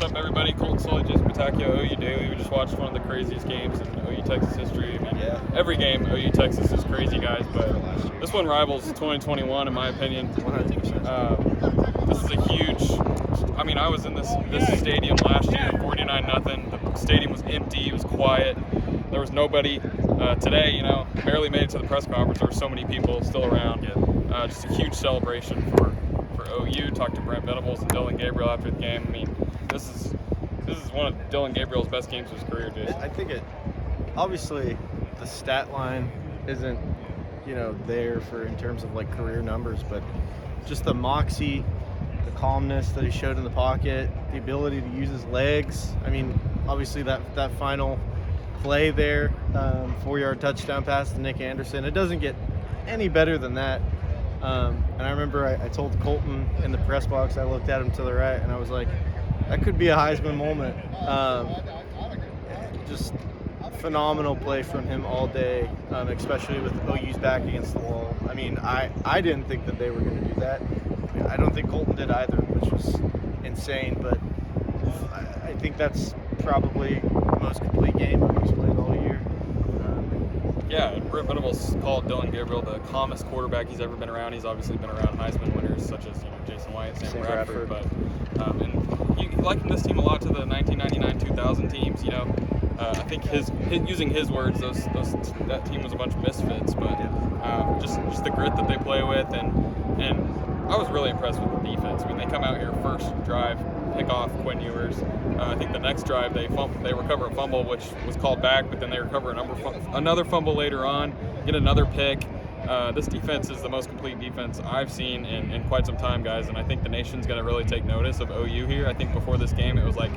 up, everybody? Colton, Sulley, Batacao, OU Daily. We just watched one of the craziest games in OU Texas history. I mean, every game OU Texas is crazy, guys, but this one rivals 2021 in my opinion. 100%. This is a huge. I mean, I was in this stadium last year, 49-0. The stadium was empty. It was quiet. There was nobody. Today, barely made it to the press conference. There were so many people still around. Just a huge celebration for OU. Talked to Brent Venables and Dylan Gabriel after the game. I mean, this is one of Dylan Gabriel's best games of his career, Jason. I think obviously the stat line isn't, there for in terms of like career numbers, but just the moxie, the calmness that he showed in the pocket, the ability to use his legs. I mean, obviously that final play there, 4-yard touchdown pass to Nick Anderson. It doesn't get any better than that. And I remember I told Colton in the press box, I looked at him to the right, and I was like, that could be a Heisman moment. Just phenomenal play from him all day, especially with OU's back against the wall. I mean, I didn't think that they were going to do that. I don't think Colton did either, which was insane, but I think that's probably the most complete game he's played all year. Yeah, Brent Venables called Dylan Gabriel the calmest quarterback he's ever been around. He's obviously been around Heisman winners such as Jason White, Sam Bradford, but and he likened this team a lot to the 1999-2000 teams. I think using his words, that team was a bunch of misfits, but just the grit that they play with, and I was really impressed with the defense. I mean, they come out here first drive, pick off Quinn Ewers. I think the next drive they recover a fumble, which was called back, but then they recover another fumble later on, get another pick. This defense is the most complete defense I've seen in quite some time, guys, and I think the nation's going to really take notice of OU here. I think before this game it was like,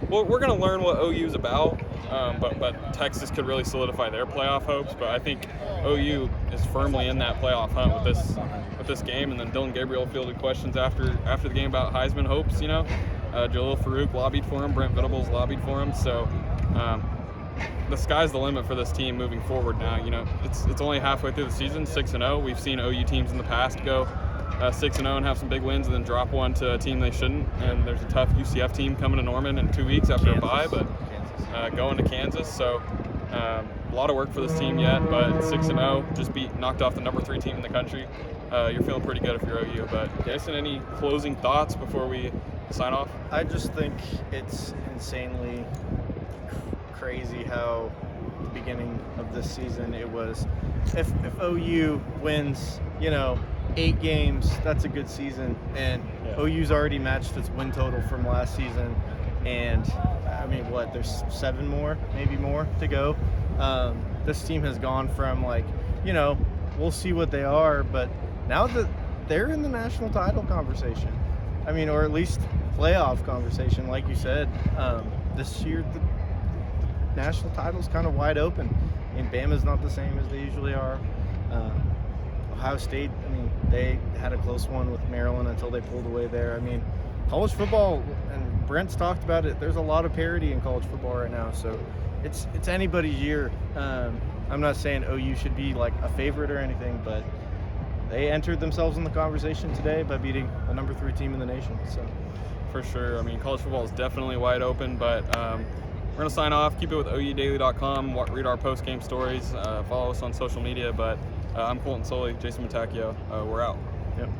well, we're going to learn what OU's about, but Texas could really solidify their playoff hopes. But I think OU is firmly in that playoff hunt with this game. And then Dylan Gabriel fielded questions after the game about Heisman hopes. Jalil Farouk lobbied for him, Brent Venables lobbied for him. So the sky's the limit for this team moving forward now. It's only halfway through the season, 6-0. We've seen OU teams in the past go 6-0 and have some big wins and then drop one to a team they shouldn't. And there's a tough UCF team coming to Norman in 2 weeks after a bye, but going to Kansas. So a lot of work for this team yet, but 6-0, just knocked off the number 3 team in the country. You're feeling pretty good if you're OU. But Jason, any closing thoughts before we sign off? I just think it's insanely crazy how the beginning of this season it was, if OU wins, 8 games, that's a good season, and OU's already matched its win total from last season, and I mean, there's 7 more, maybe more to go. This team has gone from we'll see what they are, but now that they're in the national title conversation, I mean, or at least playoff conversation, like you said, this year the national title's kind of wide open, and Bama's not the same as they usually are. Ohio State, I mean, they had a close one with Maryland until they pulled away there. I mean, college football, and Brent's talked about it, there's a lot of parity in college football right now, so it's anybody's year. I'm not saying OU should be like a favorite or anything, but they entered themselves in the conversation today by beating the number 3 team in the nation. So for sure. I mean, college football is definitely wide open, but we're going to sign off. Keep it with OUDaily.com. Read our post-game stories. Follow us on social media. But I'm Colton Sulley, Jason Batacao. We're out.